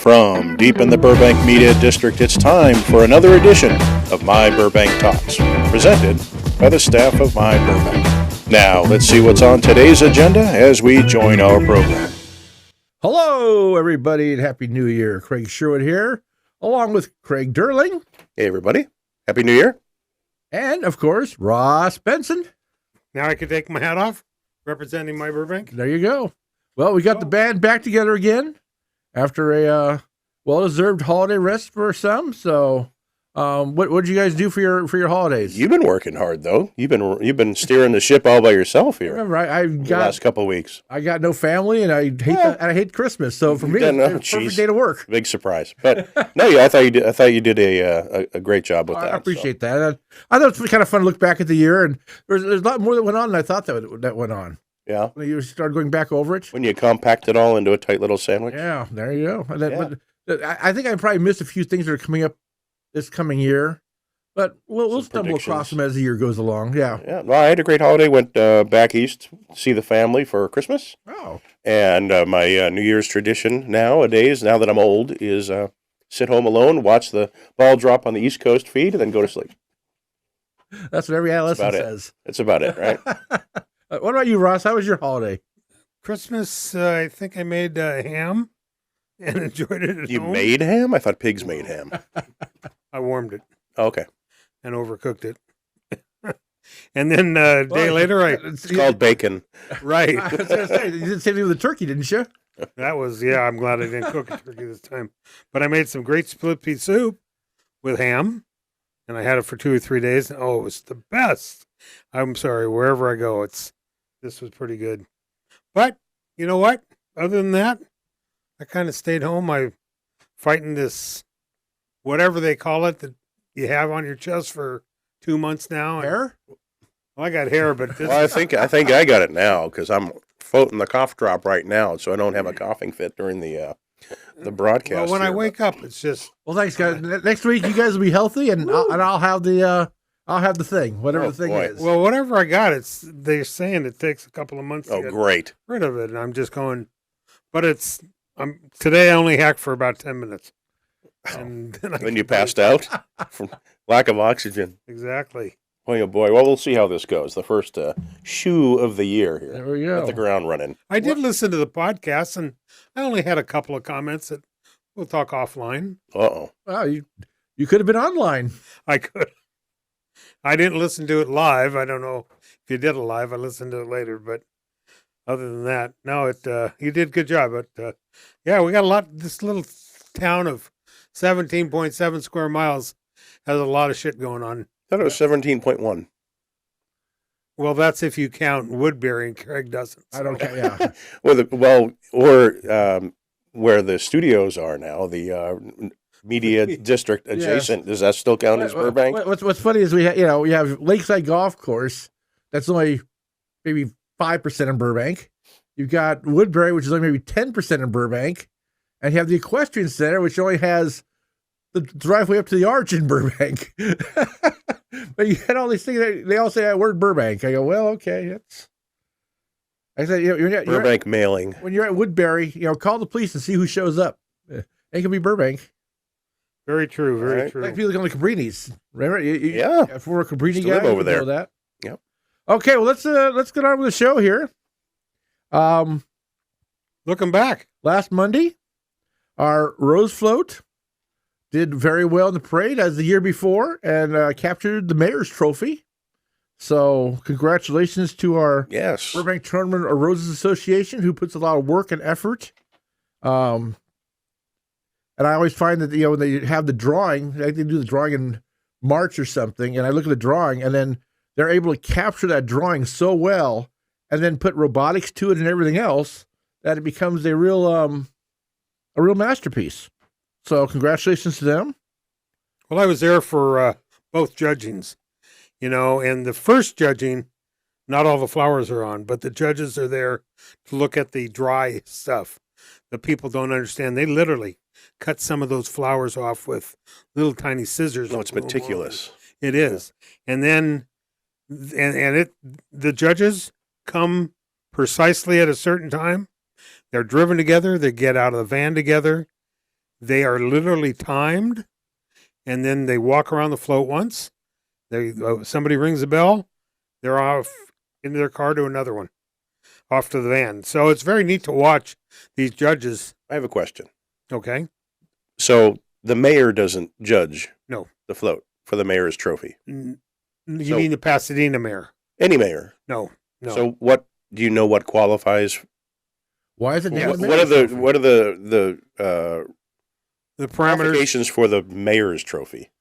From deep in the Burbank Media District, it's time for another edition of My Burbank Talks, presented by the staff of My Burbank. Now, let's see what's on today's agenda as we join our program. Hello, everybody, and Happy New Year. Craig Sherwood here, along with Craig Durling. Hey, everybody. Happy New Year. And, of course, Ross Benson. Now I can take my hat off, representing My Burbank. There you go. Well, we got the band back together again after a well-deserved holiday rest for some. So, what did you guys do for your holidays? You've been working hard, though. You've been steering the ship all by yourself here. Remember, I got the last couple of weeks. I got no family, and I hate Christmas. So for me, it's a perfect day to work. Big surprise, but no, yeah, I thought you did a great job with that. I appreciate that. I thought it was kind of fun to look back at the year, and there's a lot more that went on than I thought that went on. Yeah. When you started going back over it. When you compact it all into a tight little sandwich. Yeah, there you go. But I think I probably missed a few things that are coming up this coming year, but we'll stumble across them as the year goes along. Yeah. Yeah. Well, I had a great holiday. Went back east to see the family for Christmas. Oh. And my New Year's tradition nowadays, now that I'm old, is sit home alone, watch the ball drop on the East Coast feed, and then go to sleep. That's what every adolescent says. That's about it, right? What about you, Ross? How was your holiday? Christmas, I think I made ham and enjoyed it at home. You made ham? I thought pigs made ham. I warmed it. Oh, okay. And overcooked it. And then a day later, it's called bacon. Right. I was going to say, you did the same thing with the turkey, didn't you? That was, I'm glad I didn't cook a turkey this time. But I made some great split pea soup with ham, and I had it for 2 or 3 days. And, it was the best. I'm sorry, wherever I go, this was pretty good. But you know what? Other than that, I kind of stayed home. I'm fighting this, whatever they call it, that you have on your chest for 2 months now. Hair? Well, I got hair, but well, I think I got it now because I'm floating the cough drop right now, so I don't have a coughing fit during the broadcast. Well, when I wake up, it's just. Well, thanks, guys. Next week, you guys will be healthy, and I'll have the. I'll have the thing, whatever the thing is. Well, whatever I got, they're saying it takes a couple of months to get rid of it, and I'm just going. But today I only hacked for about 10 minutes, and then you passed out from lack of oxygen. Exactly. Boy, oh boy. Well, we'll see how this goes. The first shoe of the year here. There we go. Hit the ground running. I did listen to the podcast, and I only had a couple of comments that we'll talk offline. Uh-oh. Wow, you could have been online. I could. I didn't listen to it live. I don't know if you did it live. I listened to it later, but other than that, no, you did a good job. But we got a lot. This little town of 17.7 square miles has a lot of shit going on. I thought it was 17.1. Well, that's if you count Woodbury, and Craig doesn't. So. I don't count. Yeah. Where the studios are now, the media district adjacent. Yes. Does that still count as Burbank? What's funny is we have Lakeside Golf Course. That's only maybe 5% in Burbank. You've got Woodbury, which is only maybe 10% in Burbank, and you have the Equestrian Center, which only has the driveway up to the arch in Burbank. But you had all these things. They all say that word Burbank. I go, well, okay. I said, you're Burbank mailing. When you're at Woodbury, call the police and see who shows up. It could be Burbank. Very true. Very true. Like people going to Cabrini's. Remember? If we're a Cabrini guy, live over there. Know that. Yep. Okay, well let's get on with the show here. Looking back, last Monday, our Rose Float did very well in the parade as the year before and captured the mayor's trophy. So congratulations to our Burbank Tournament of Roses Association, who puts a lot of work and effort. And I always find that, when they have the drawing, they do the drawing in March or something, and I look at the drawing, and then they're able to capture that drawing so well and then put robotics to it and everything else that it becomes a real masterpiece. So congratulations to them. Well, I was there for both judgings, and the first judging, not all the flowers are on, but the judges are there to look at the dry stuff. The people don't understand. They literally cut some of those flowers off with little tiny scissors. No, it's meticulous. It is. And then, the judges come precisely at a certain time. They're driven together. They get out of the van together. They are literally timed, and then they walk around the float once. Somebody rings a bell, they're off into their car to another one, off to the van. So it's very neat to watch these judges. I have a question. Okay. So the mayor doesn't judge No. the float for the mayor's trophy. You So- mean the Pasadena mayor? Any mayor. No. So what do you know what qualifies? Why is it named the What are Mayor's the Trophy? what are the the parameters. qualifications for the mayor's trophy?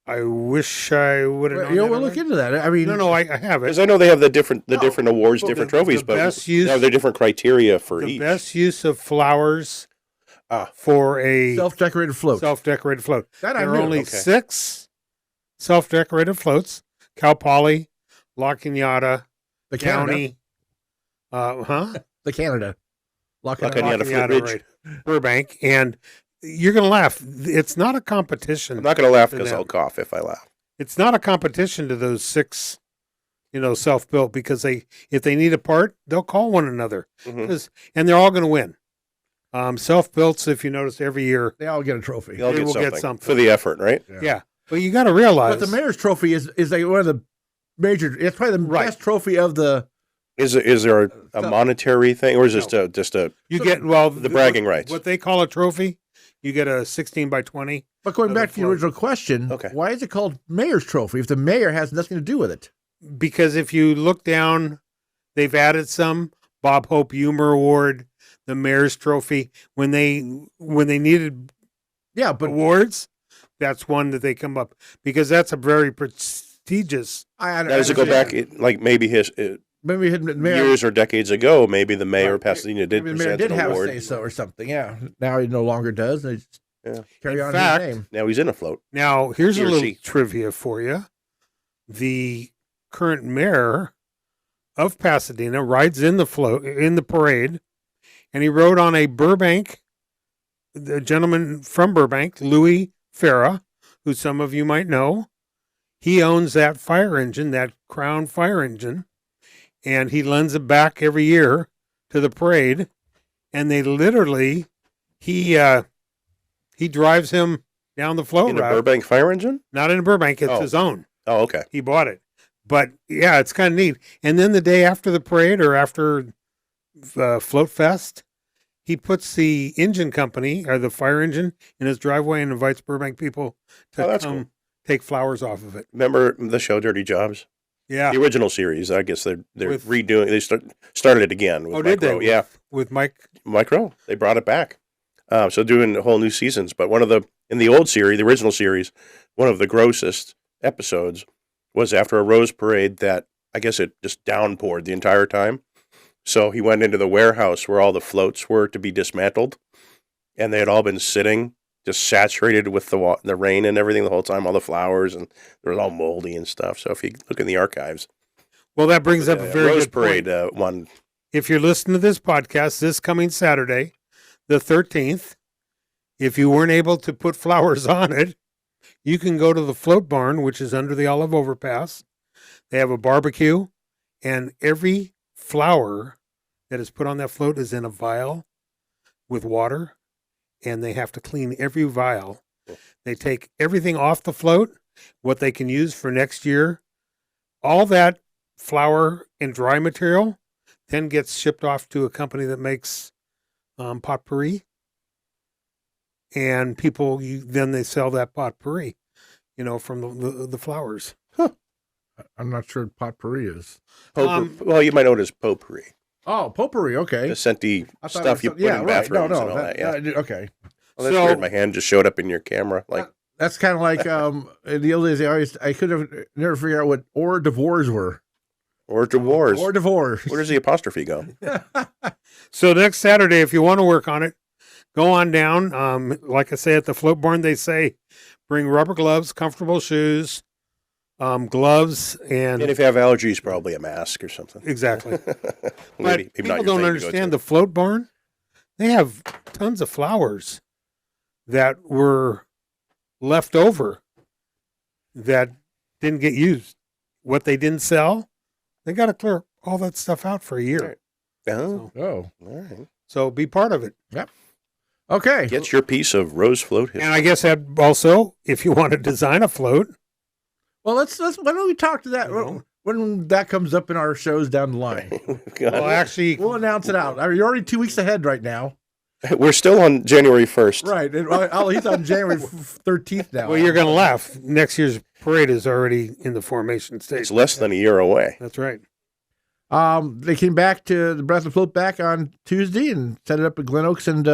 I wish I would have known. You know, that we'll look already. into that. I mean, No, I have it. Because I know they have the different No, awards, well, different the trophies, but best use- are there different criteria for The each? best use of flowers Ah. for a self-decorated float. self-decorated float. That I There are knew. only Okay. 6 self-decorated floats. Cal Poly, La Cañada, the Canada. County, The Canada. La La Cañada. Cañada. Flute Ridge. right. Burbank. And you're going to laugh. It's not a competition. I'm not going to laugh For because them. I'll cough if I laugh. It's not a competition to those 6, self-built, because if they need a part, they'll call one another. Mhm. And they're all going to win. Self-builts, if you notice, every year. They all get a trophy. They'll They get will something, get something. for the effort, right? Yeah. But you got to realize. But the Mayor's Trophy is like one of the major. It's probably the Right. best trophy of the. Is there a monetary thing, or is it just a You So get the bragging rights? What they call a trophy, you get a 16 by 20. But going Of the back to the float. original question, Okay. why is it called Mayor's Trophy if the mayor has nothing to do with it? Because if you look down, they've added some Bob Hope Humor Award, the Mayor's Trophy. When they needed Yeah, but awards, that's one that they come up, because that's a very prestigious. I Now, does it go back like maybe Maybe the mayor, years or decades ago? Maybe the mayor of Right. Pasadena did maybe the mayor present did an have a award. say so or something. Yeah, now he no longer does. They just Yeah. carry In on fact, his name. Now he's in a float. Now, here's He a or little she. trivia for you. The current mayor of Pasadena rides in the parade, and he rode on a Burbank. The gentleman from Burbank, Louis Farah, who some of you might know, he owns that fire engine, that Crown fire engine, and he lends it back every year to the parade. And they literally, he drives him down the float In a route. Burbank fire engine? Not in Burbank, it's Oh. his own. Oh, okay. He bought it. But yeah, it's kind of neat. And then the day after the parade, or after Float Fest, he puts the engine company, or the fire engine, in his driveway and invites Burbank people to Oh, that's come cool. take flowers off of it. Remember the show Dirty Jobs? Yeah. The original series. I guess they're With- redoing. They started it again. With Oh, did they? Mike Rowe. Yeah, With Mike. Mike Rowe. They brought it back. So doing whole new seasons. But in the old series, the original series, one of the grossest episodes was after a rose parade that I guess it just downpoured the entire time. So he went into the warehouse where all the floats were to be dismantled, and they had all been sitting just saturated with the rain and everything the whole time, all the flowers, and they were all moldy and stuff. So if you look in the archives, Well, that brings up a very Rose good point. Parade one. If you're listening to this podcast this coming Saturday, the 13th, if you weren't able to put flowers on it, you can go to the Float Barn, which is under the Olive Overpass. They have a barbecue, and every flower that is put on that float is in a vial with water, and they have to clean every vial. They take everything off the float, what they can use for next year. All that flour and dry material then gets shipped off to a company that makes potpourri, and people then they sell that potpourri, from the flowers. I'm not sure what potpourri is. Well, you might know it as potpourri. Oh, potpourri. Okay. The scenty I thought stuff it you was- put in bathrooms No, and all that. Yeah. Okay. Well, that's So- weird. My hand just showed up in your camera. Like, That's kind of like in the old days. I could have never figured out what hors d'oeuvres were. or divorce. Hors d'oeuvres. Where does the apostrophe go? So next Saturday, if you want to work on it, go on down. Like I say, at the Float Barn, they say bring rubber gloves, comfortable shoes, gloves, and And if you have allergies, probably a mask or something. exactly. But maybe people not your don't thing to go understand to. the Float Barn. They have tons of flowers that were left over that didn't get used. What they didn't sell, they got to clear all that stuff out for a year. Oh, Oh, all right. So be part of it. Okay. Get your piece of rose float history. And I guess that also, if you want to design a float, Well, let's why don't we talk to that You know? when that comes up in our shows down the line? well, actually, We'll announce it out. I mean, you're already 2 weeks ahead right now. We're still on January 1st. Right. He's on January 13th now. well, you're going to laugh. Next year's parade is already in the formation stage. It's less than a year away. That's right. They came back to the Breath of Float back on Tuesday and set it up at Glen Oaks and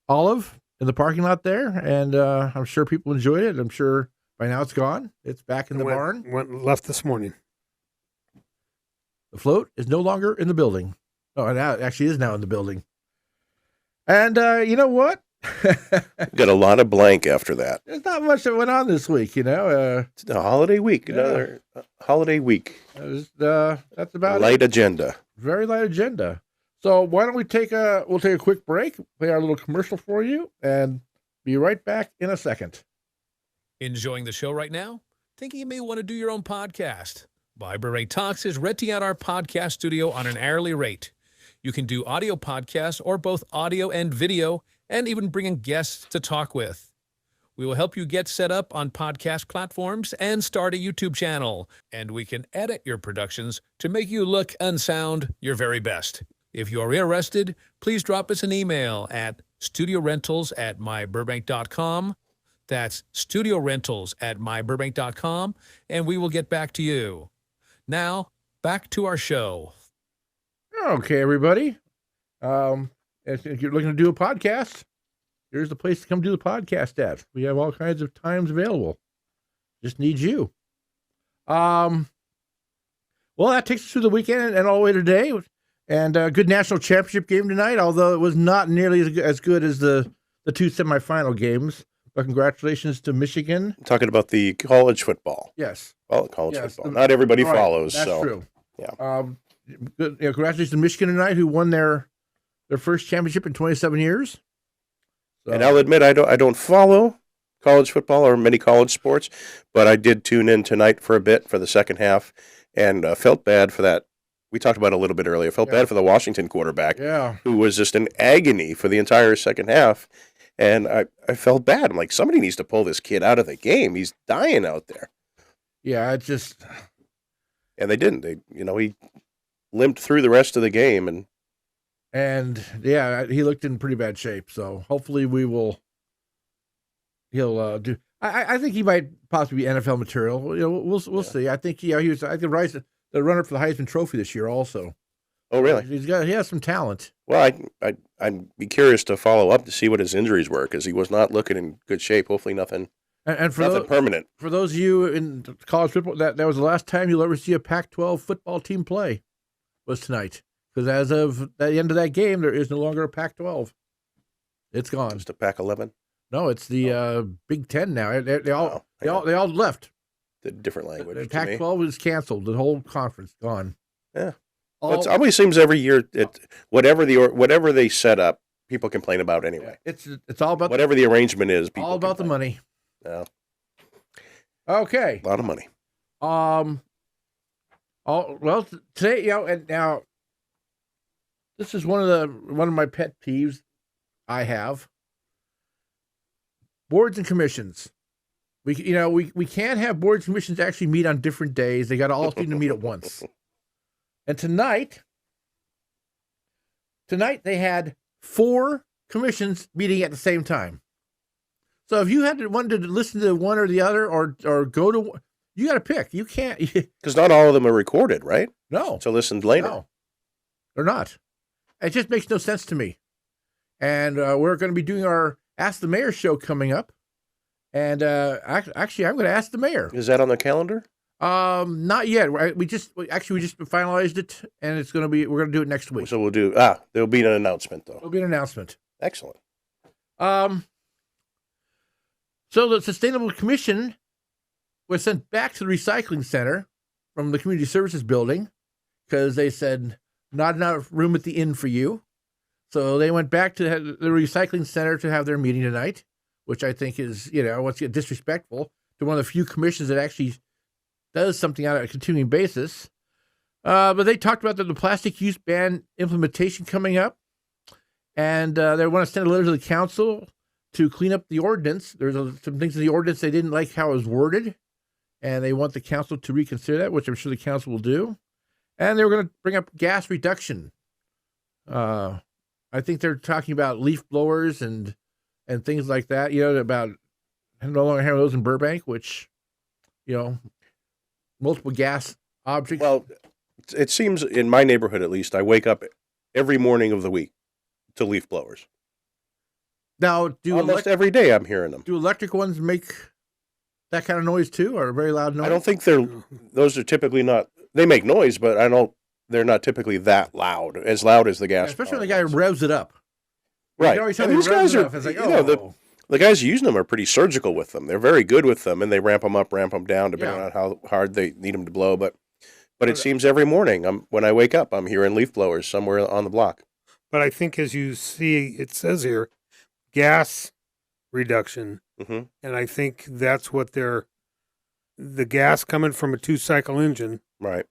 Olive in the parking lot there. And I'm sure people enjoyed it. I'm sure by now it's gone. It's back in the barn. Left this morning. The float is no longer in the building. Oh, it actually is now in the building. And you know what? Got a lot of blank after that. There's not much that went on this week, you know. It's a holiday week. Yeah. Another holiday week. That's about Light it. agenda. Very light agenda. So why don't we'll take a quick break, play our little commercial for you, and be right back in a second. Enjoying the show right now? Thinking you may want to do your own podcast? My Burbank Talks is renting out our podcast studio on an hourly rate. You can do audio podcasts or both audio and video, and even bring in guests to talk with. We will help you get set up on podcast platforms and start a YouTube channel, and we can edit your productions to make you look and sound your very best. If you're interested, please drop us an email at studiorentals@myburbank.com. That's studiorentals@myburbank.com, and we will get back to you. Now, back to our show. Okay, everybody. If you're looking to do a podcast, here's the place to come do the podcast at. We have all kinds of times available. Just need you. Well, that takes us through the weekend and all the way today. And a good national championship game tonight, although it was not nearly as good as the two semifinal games. But congratulations to Michigan. I'm talking about the college football. Yes. Well, college Yes. football. Not everybody Right. follows. That's so true. yeah. Good, congratulations to Michigan tonight, who won their first championship in 27 years. So, And I'll admit I don't follow college football or many college sports, but I did tune in tonight for a bit for the second half, and felt bad for that. We talked about it a little bit earlier. Felt bad for the Washington quarterback, yeah. who was just in agony for the entire second half, and I felt bad. I'm like, somebody needs to pull this kid out of the game. He's dying out there, Yeah, it just... and they didn't. He limped through the rest of the game, And yeah, he looked in pretty bad shape. So hopefully he'll do. I think he might possibly be NFL material. You know, we'll see. I think he was. I think Rice, the runner for the Heisman Trophy this year also. Oh, really? He has some talent. Well, I'd be curious to follow up to see what his injuries were, because he was not looking in good shape. Hopefully nothing And for nothing permanent. For those of you in college football, that was the last time you'll ever see a Pac-12 football team play, was tonight. Because as of the end of that game, there is no longer a Pac-12. It's gone. Just a Pac-11? No, it's the Big Ten now. They all left. The different language. The to me. Pac-12 is canceled. The whole conference gone. Yeah. Well, it always seems every year whatever they set up, people complain about anyway. It's all about Whatever the arrangement is, people all about the complain. money. Yeah. Okay. A lot of money. Well, today, and now this is one of my pet peeves I have. Boards and commissions. We can't have boards and commissions actually meet on different days. They got to all seem to meet at once. And tonight they had 4 commissions meeting at the same time. So if you wanted to listen to one or the other, or go to, you got to pick. You can't. Because not all of them are recorded, right? No. So listen later. No, they're not. It just makes no sense to me. And we're going to be doing our Ask the Mayor show coming up. And actually, I'm going to ask the mayor. Is that on the calendar? Not yet. We just finalized it, and we're going to do it next week. So we'll do. There'll be an announcement though. There'll be an announcement. Excellent. So the Sustainable Commission was sent back to the recycling center from the Community Services Building because they said not enough room at the inn for you. So they went back to the recycling center to have their meeting tonight, which I think is, what's disrespectful to one of the few commissions that actually does something on a continuing basis. But they talked about the plastic use ban implementation coming up. And they want to send a letter to the council to clean up the ordinance. There's some things in the ordinance they didn't like how it was worded, and they want the council to reconsider that, which I'm sure the council will do. And they were going to bring up gas reduction. I think they're talking about leaf blowers and things like that, about no longer having those in Burbank, which, multiple gas objects. Well, it seems in my neighborhood, at least, I wake up every morning of the week to leaf blowers. Now, almost every day I'm hearing them. Do electric ones make that kind of noise too, or a very loud noise? I don't think those are typically not, they make noise, but they're not typically that loud, as loud as the gas. Especially when the guy revs it up. Right. And these guys are, it's like, the guys using them are pretty surgical with them. They're very good with them, and they ramp them up, ramp them down, depending on how hard they need them to blow. But it seems every morning, when I wake up, I'm hearing leaf blowers somewhere on the block. But I think, as you see, it says here, gas reduction. Mm-hmm. And I think that's what the gas coming from a 2-cycle engine right.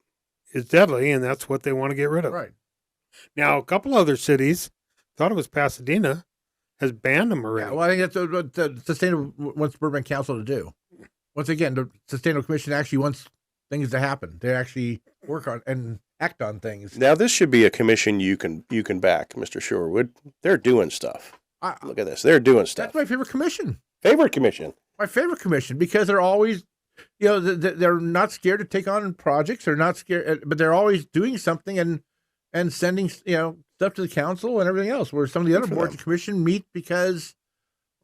is deadly, and that's what they want to get rid of. Right. Now, a couple other cities, thought it was Pasadena, has banned them already. Yeah, well, I think that's what the Sustainable wants Burbank Council to do. Once again, the Sustainable Commission actually wants things to happen. They actually work on and act on things. Now, this should be a commission you can back, Mr. Sherwood. They're doing stuff. Look at this. They're doing stuff. That's my favorite commission. Favorite commission? My favorite commission, because they're always, they're not scared to take on projects. They're not scared, but they're always doing something and sending, stuff to the council and everything else, where some of the other boards of commission meet because,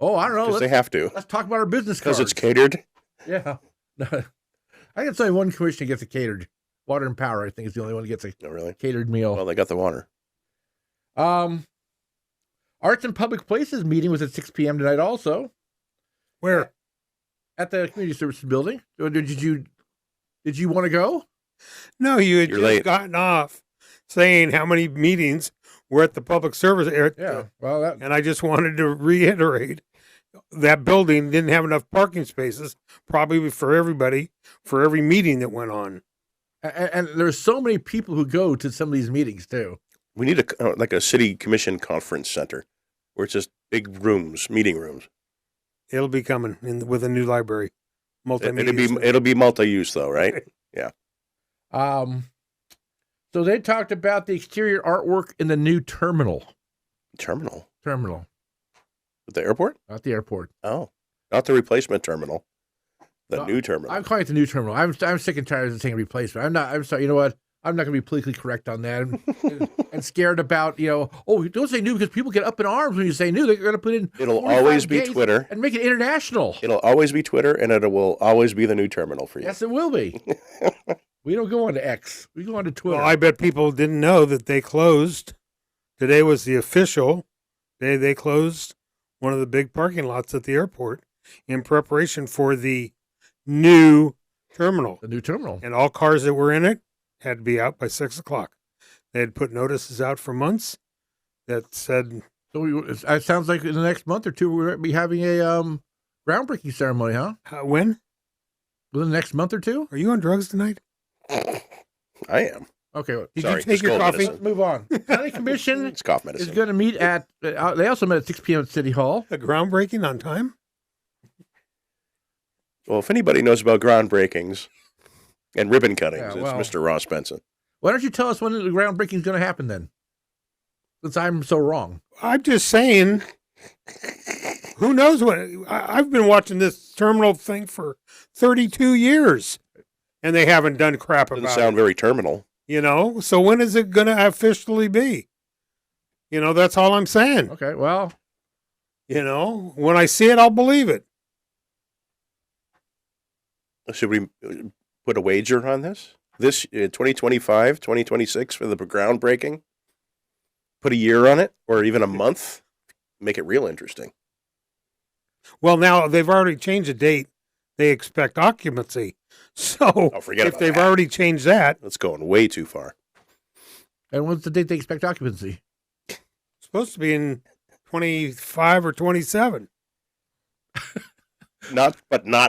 I don't know. Because they have to. Let's talk about our business cards. Because it's catered? Yeah. I think it's only one commission that gets a catered. Water and Power, I think, is the only one that gets a catered meal. Well, they got the water. Arts and Public Places meeting was at 6 p.m. tonight also. Where? At the Community Services Building. Did you want to go? No, you had You're just late. gotten off saying how many meetings were at the public service area. Yeah. Well, And I just wanted to reiterate that building didn't have enough parking spaces, probably for everybody, for every meeting that went on. and there's so many people who go to some of these meetings too. We need a city commission conference center where it's just big rooms, meeting rooms. It'll be coming with a new library. Multimedia. It'll be multi-use though, right? Yeah. So they talked about the exterior artwork in the new terminal. Terminal? At the airport? Not the airport. Oh, not the replacement terminal. The new terminal. I'm calling it the new terminal. I'm sick and tired of saying replacement. I'm sorry. You know what? I'm not going to be politically correct on that. And scared about, don't say new, because people get up in arms when you say new. They're going to put in. It'll always be Twitter. And make it international. It'll always be Twitter, and it will always be the new terminal for you. Yes, it will be. We don't go on to X. We go on to Twitter. Well, I bet people didn't know that they closed. Today was the official day they closed one of the big parking lots at the airport in preparation for the new terminal. The new terminal. And all cars that were in it had to be out by 6 o'clock. They had put notices out for months that said. So it sounds like in the next month or two, we're going to be having a groundbreaking ceremony, huh? When? Within the next month or two? Are you on drugs tonight? I am. Okay. Did Sorry, you take your cold coffee? medicine. Let's move on. County Commission It's cough is medicine. going to meet at, they also met at 6 p.m. at City Hall. A groundbreaking on time? Well, if anybody knows about groundbreakings and ribbon cuttings, Yeah, well. it's Mr. Ross Benson. Why don't you tell us when the groundbreaking is going to happen then? Since I'm so wrong. I'm just saying, who knows what? I've been watching this terminal thing for 32 years, and they haven't done crap Doesn't about sound it. very terminal. So when is it going to officially be? That's all I'm saying. Okay, well. When I see it, I'll believe it. Should we put a wager on this? 2025, 2026 for the groundbreaking? Put a year on it, or even a month? Make it real interesting. Well, now they've already changed the date. They expect occupancy. So Forget if about they've that. already changed that, That's going way too far. And what's the date they expect occupancy? it's supposed to be in 25 or 27. Not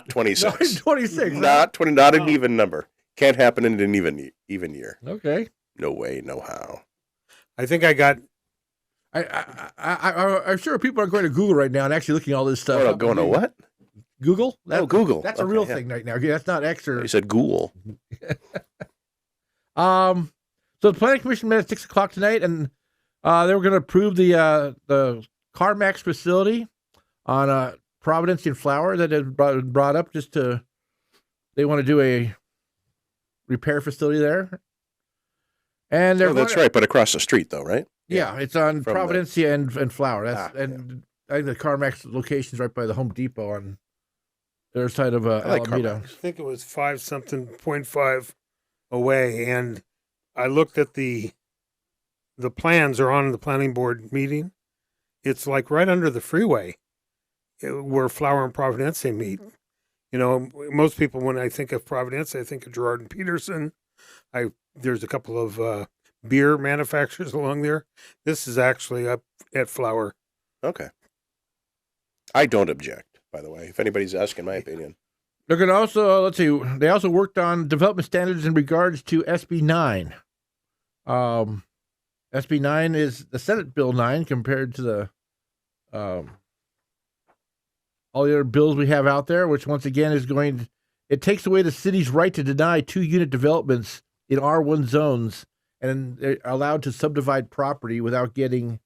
26. 26. Not 20. Not an even number. Can't happen in an even year. Okay. No way, no how. I think I got I'm sure people are going to Google right now and actually looking all this stuff. Oh, going to what? Google? Google. That's a Okay, real yeah. thing right now. That's not extra. You said ghoul. So the Planning Commission met at 6:00 tonight, and they were going to approve the CarMax facility on Providence and Flower that had brought up. They want to do a repair facility there, and they're That's right, but across the street, though, right? Yeah, it's on From Providencia and Flower. Yeah. I think the CarMax location's right by the Home Depot on their side of like Alameda. I think it was 0.5 away, and I looked at the plans are on the planning board meeting. It's like right under the freeway where Flower and Providencia meet. You know, most people, when I think of Providencia, I think of Gerard and Peterson. There's a couple of beer manufacturers along there. This is actually up at Flower. Okay. I don't object, by the way, if anybody's asking my opinion. They're going to also, let's see, they also worked on development standards in regards to SB 9. SB 9 is the Senate Bill 9 compared to the all the other bills we have out there, which once again it takes away the city's right to deny 2-unit developments in R1 zones, and they're allowed to subdivide property without getting,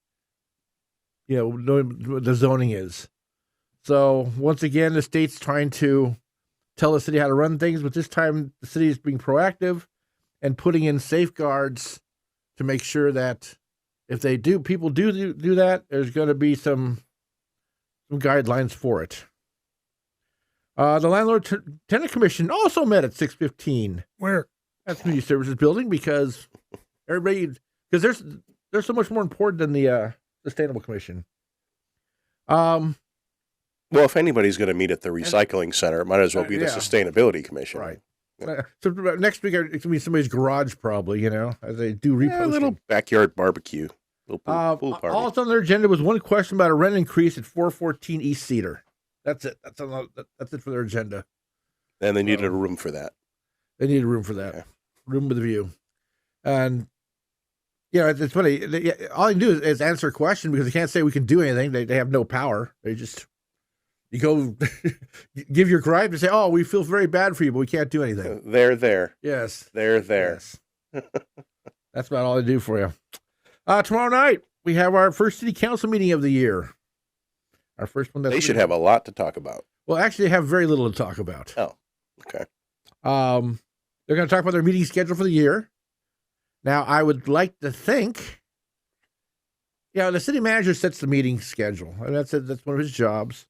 knowing what the zoning is. So once again, the state's trying to tell the city how to run things, but this time the city is being proactive and putting in safeguards to make sure that if people do that, there's going to be some guidelines for it. The Landlord-Tenant Commission also met at 6:15. Where? At the Community Services Building because there's so much more important than the Sustainable Commission. Well, if anybody's going to meet at the recycling center, it might as well be the Sustainability Commission. Right. So next week it's going to be somebody's garage probably, as they do reposting. A little backyard barbecue. Little pool party. All that's on their agenda was one question about a rent increase at 414 East Cedar. That's it. That's it for their agenda. And they needed a room for that. They need a room for that. Okay. Room with a view. And, it's funny. All they can do is answer a question because they can't say we can do anything. They have no power. You go give your gripe and say, oh, we feel very bad for you, but we can't do anything. They're there. Yes. They're there. Yes. That's about all they do for you. Tomorrow night, we have our first city council meeting of the year. Our first one. They should have a lot to talk about. Well, actually, they have very little to talk about. Oh, okay. They're going to talk about their meeting schedule for the year. Now, I would like to think, the city manager sets the meeting schedule. And that's one of his jobs.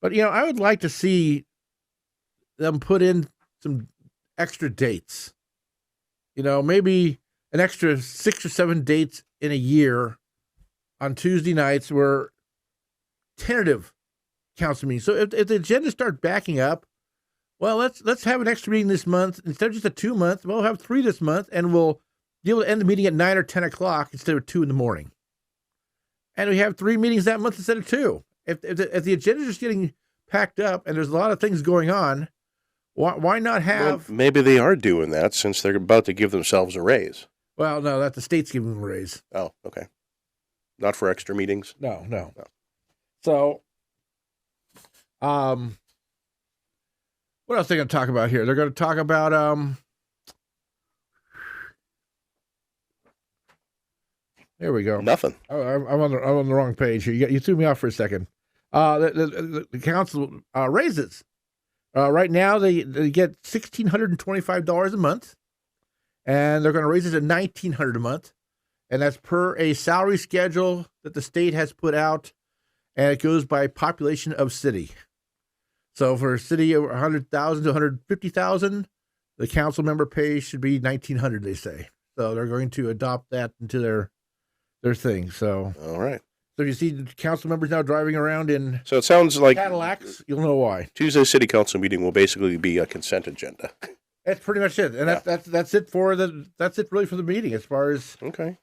But, I would like to see them put in some extra dates. Maybe an extra 6 or 7 dates in a year on Tuesday nights were tentative council meetings. So if the agenda start backing up, well, let's have an extra meeting this month. Instead of just a 2-month, we'll have 3 this month, and we'll be able to end the meeting at 9 or 10 o'clock instead of 2 in the morning. And we have 3 meetings that month instead of 2. If the agenda is just getting packed up and there's a lot of things going on, why not have... Well, maybe they are doing that since they're about to give themselves a raise. Well, no, that's the state's giving them a raise. Oh, okay. Not for extra meetings? No. So, what else are they going to talk about here? They're going to talk about, there we go. Nothing. Oh, I'm on the wrong page here. You threw me off for a second. The council raises. Right now, they get $1,625 a month, and they're going to raise it to $1,900 a month, and that's per a salary schedule that the state has put out, and it goes by population of city. So for a city of 100,000 to 150,000, the council member pay should be $1,900. They say so. They're going to adopt that into their thing. So all right. So if you see council members now driving around in so it sounds like Cadillacs, you'll know why. Tuesday city council meeting will basically be a consent agenda. That's pretty much it, and that's it for that's it really for the meeting as far as okay.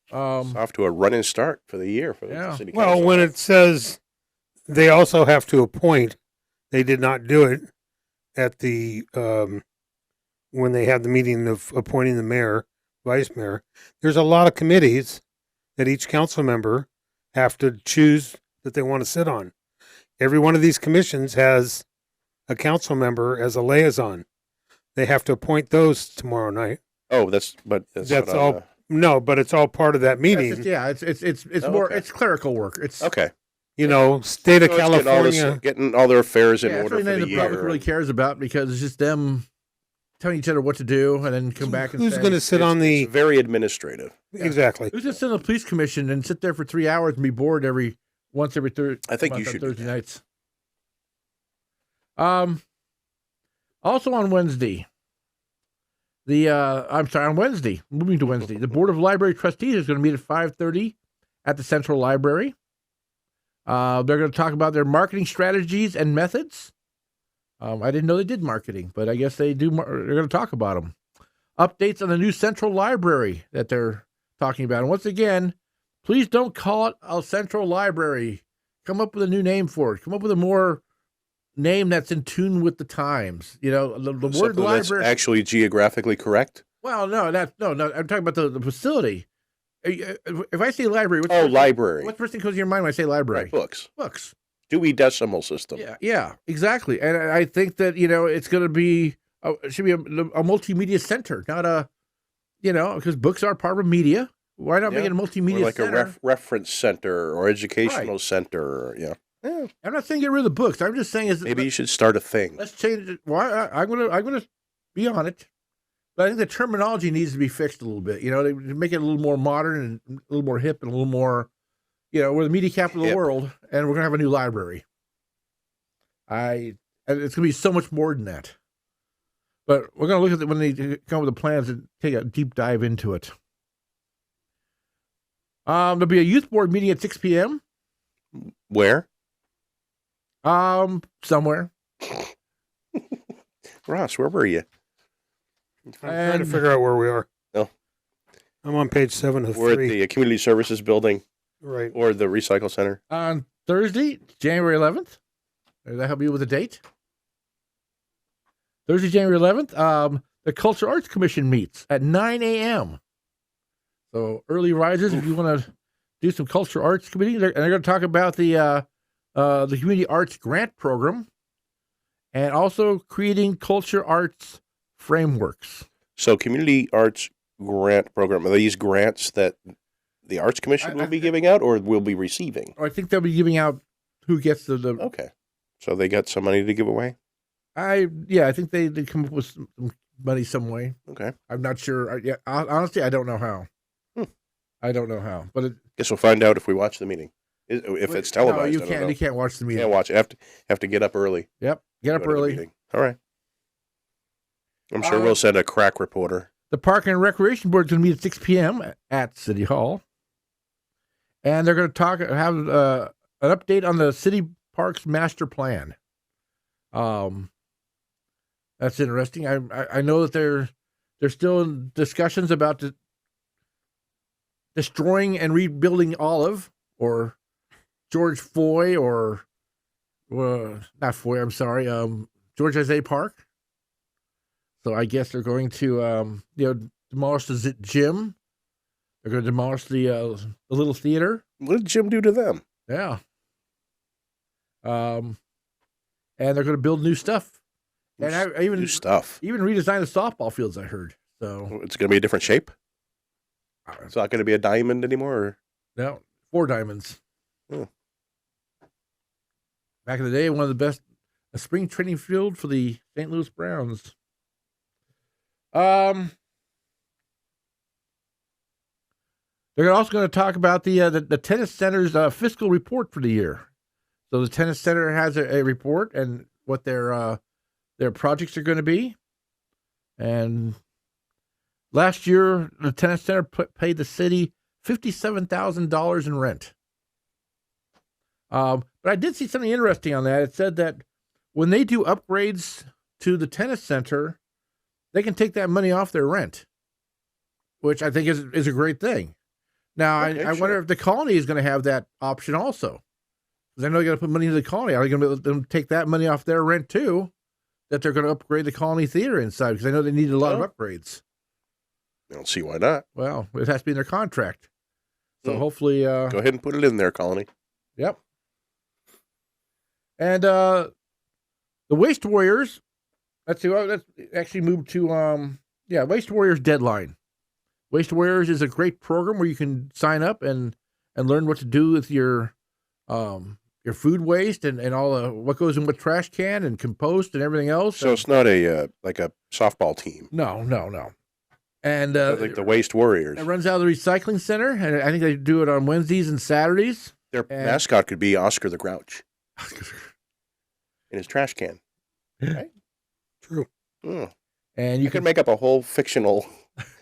It's off to a running start for the year for the city council. Well, when it says they also have to appoint, they did not do it at the when they had the meeting of appointing the mayor, vice mayor. There's a lot of committees that each council member have to choose that they want to sit on. Every one of these commissions has a council member as a liaison. They have to appoint those tomorrow night. Oh, that's That's not on all. No, but it's all part of that meeting. It's Oh, more okay. it's clerical work. It's okay. You know, state of So it's California. getting all their affairs in yeah, it's order really for nothing the the public year. really cares about because it's just them telling each other what to do and then come back and Who's say, going to sit on the? It's very administrative. Exactly. who's going to sit on the police commission and sit there for 3 hours and be bored every third? I think you month on should do Thursday that. nights. Also on Wednesday, on Wednesday, moving to Wednesday, the Board of Library Trustees is going to meet at 5:30 at the Central Library. They're going to talk about their marketing strategies and methods. I didn't know they did marketing, but I guess they do. They're going to talk about them. Updates on the new Central Library that they're talking about. And once again, please don't call it a Central Library. Come up with a new name for it. Come up with a more name that's in tune with the times. You know, the word Something that's library. actually geographically correct. Well, no. I'm talking about the facility. If I say library, Library. What's the first thing comes to your mind when I say library? Right, books. Books. Dewey Decimal System. Yeah, exactly. And I think that it's going to be it should be a multimedia center, not a because books are part of media. Why not make it a multimedia Or like center? a reference center or educational center. Yeah. I'm not saying get rid of the books. I'm just saying Maybe you should start a thing. let's change it. Why I'm gonna be on it, but I think the terminology needs to be fixed a little bit. To make it a little more modern and a little more hip and a little more. We're the media capital of the world, and we're gonna have a new library. And it's gonna be so much more than that. But we're gonna look at it when they come up with the plans and take a deep dive into it. There'll be a youth board meeting at 6 p.m. Where? Somewhere. Ross, where were you? I'm trying to figure out where we are. No. I'm on page 7 of We're 3. at the Community Services Building Right. or the Recycle Center. On Thursday, January 11th. Does that help you with the date? Thursday, January 11th. The Culture Arts Commission meets at 9 a.m. So early risers, if you want to do some culture arts committee, they're going to talk about the community arts grant program, and also creating culture arts frameworks. So Community Arts Grant Program, are these grants that the Arts Commission will be giving out or will be receiving? I think they'll be giving out who gets the Okay. So they got some money to give away? I think they come up with some money some way. Okay. I'm not sure. Honestly, I don't know how. I don't know how, but Guess we'll find out if we watch the meeting. If it's televised. No, I you don't can't. know. You can't watch the meeting. Can't watch it. Have to get up early. Yep, get up Go to the early. meeting. All right. I'm sure we'll send a crack reporter. The Park and Recreation Board is going to meet at 6 p.m. at City Hall, and they're going to have an update on the city parks master plan. That's interesting. I know that they're still in discussions about destroying and rebuilding Olive or George Foy or not Foy. I'm sorry, George Isaiah Park. So I guess they're going to demolish the gym. They're going to demolish the little theater. What did Jim do to them? Yeah. And they're going to build new stuff. And I even New stuff. even redesign the softball fields, I heard. So It's going to be a different shape? It's not going to be a diamond anymore? Or? no, 4 diamonds. Hmm. Back in the day, one of the best, a spring training field for the St. Louis Browns. They're also going to talk about the tennis center's fiscal report for the year. So the tennis center has a report and what their projects are going to be. And last year, the tennis center paid the city $57,000 in rent. But I did see something interesting on that. It said that when they do upgrades to the tennis center, they can take that money off their rent, which I think is a great thing. Now, Okay, I wonder if the colony is going to have that option also. Because I know they're going to put money into the colony. Are they going to let them take that money off their rent too? That they're going to upgrade the colony theater inside? Because I know they needed a lot of upgrades. I don't see why not. Well, it has to be in their contract. So hopefully, Go ahead and put it in there, Colony. yep. And the Waste Warriors. Let's actually move to Waste Warriors deadline. Waste Warriors is a great program where you can sign up and learn what to do with your food waste and all what goes in what trash can and compost and everything else. So it's not a like a softball team. No. And Like the Waste Warriors. it runs out of the recycling center, and I think they do it on Wednesdays and Saturdays. Their mascot could be Oscar the Grouch in his trash can. Right? True. And You could make up a whole fictional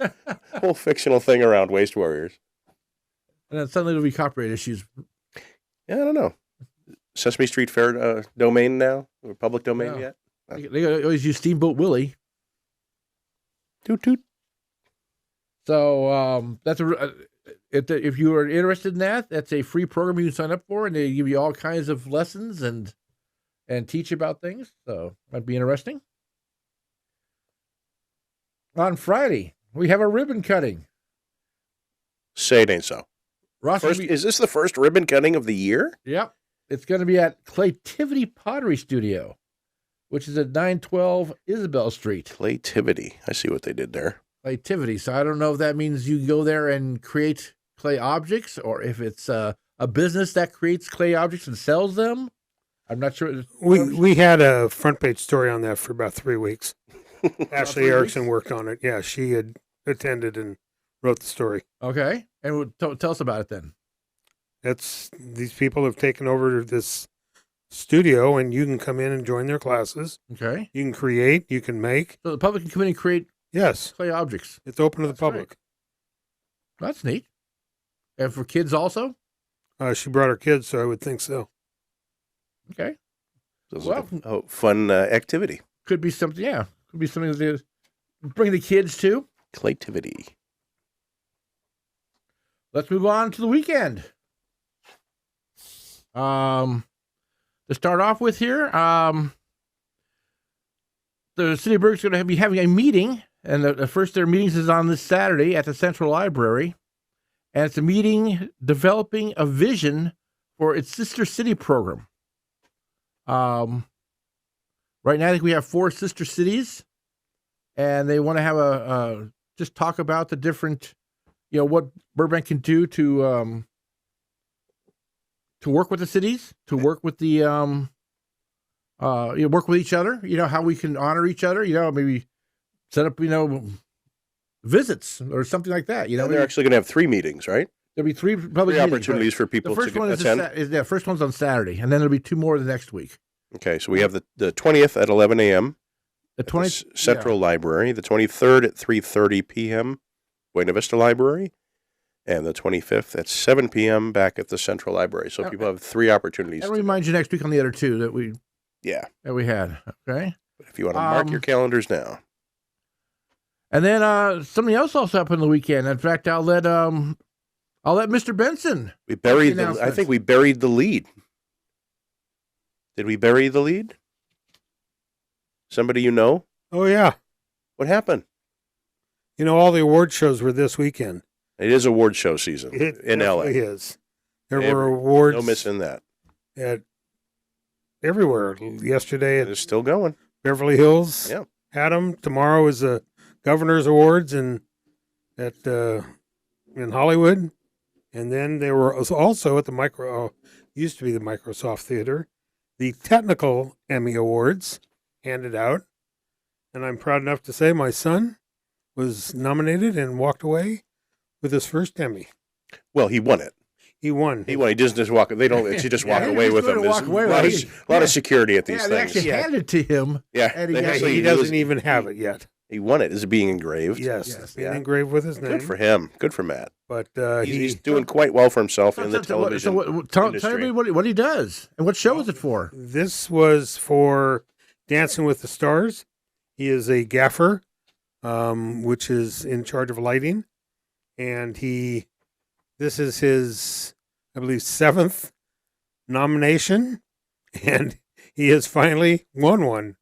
thing around Waste Warriors. and then suddenly there'll be copyright issues. Yeah, I don't know. Sesame Street Fair domain now? Or public domain Yeah. yet? They always use Steamboat Willie. Toot toot. So that's if you are interested in that, that's a free program you can sign up for, and they give you all kinds of lessons and teach about things. So might be interesting. On Friday, we have a ribbon cutting. Say it ain't so. Ross, Is this the first ribbon cutting of the year? Yep. It's going to be at Claytivity Pottery Studio, which is at 912 Isabel Street. Claytivity. I see what they did there. Claytivity. So I don't know if that means you go there and create clay objects, or if it's a business that creates clay objects and sells them. I'm not sure. We had a front page story on that for about 3 weeks. Ashley 3 Erickson weeks? worked on it. Yeah, she had attended and wrote the story. Okay. And tell us about it then. These people have taken over this studio, and you can come in and join their classes. Okay. You can create, you can make. So the public can come in and create Yes, clay objects. it's open to the That's great. public. That's neat. And for kids also? She brought her kids, so I would think so. Okay. This is Well- a fun activity. Could be something, yeah. Could be something to bring the kids to. Claytivity. Let's move on to the weekend. To start off with here, the City of Burbank's going to be having a meeting, and the first of their meetings is on this Saturday at the Central Library, and it's a meeting developing a vision for its sister city program. Right now, I think we have 4 sister cities, and they want to have just talk about the different, what Burbank can do to work with the cities, to work with the work with each other. How we can honor each other. Maybe set up visits or something like that. And they're actually going to have 3 meetings, right? There'll be 3 public 3 meetings, opportunities for The people first to one attend. is first one's on Saturday, and then there'll be 2 more the next week. Okay, so we have the 20th at 11 a.m. The at the 20th Central Library, the 23rd at 3:30 p.m. Buena Vista Library, and the 25th at 7 p.m. back at the Central Library. So people have 3 opportunities. I'll remind you next week on the other 2 that we had. Okay. If you want to mark your calendars now. And then something else also happened on the weekend. In fact, I'll let Mr. Benson. We buried the I announcements. think we buried the lead. Did we bury the lead? Somebody you know? Oh, yeah. What happened? All the award shows were this weekend. It is award show season It in LA. definitely is. There were awards No missing that. at everywhere. Yesterday It at is still going. Beverly Hills. Yeah. Had them. Tomorrow is the Governor's Awards in Hollywood. And then there was also at the used to be the Microsoft Theater, the Technical Emmy Awards handed out. And I'm proud enough to say my son was nominated and walked away with his first Emmy. Well, he won it. He won. He doesn't just walk. They don't. She just walk Yeah, away he's with going him. to There's walk away a lot, with of, it. lot of security at these Yeah, they things. actually handed it to him. Yeah, and they he- actually- He doesn't even have it yet. He won it. Is it being engraved? Yes. Yes. Being Yeah. engraved with his name. Good for him. Good for Matt. But He's doing quite well for himself in the So television tell industry. everybody what he does and what show is it for. This was for Dancing with the Stars. He is a gaffer, which is in charge of lighting. And this is his, I believe, 7th nomination. And he has finally won one.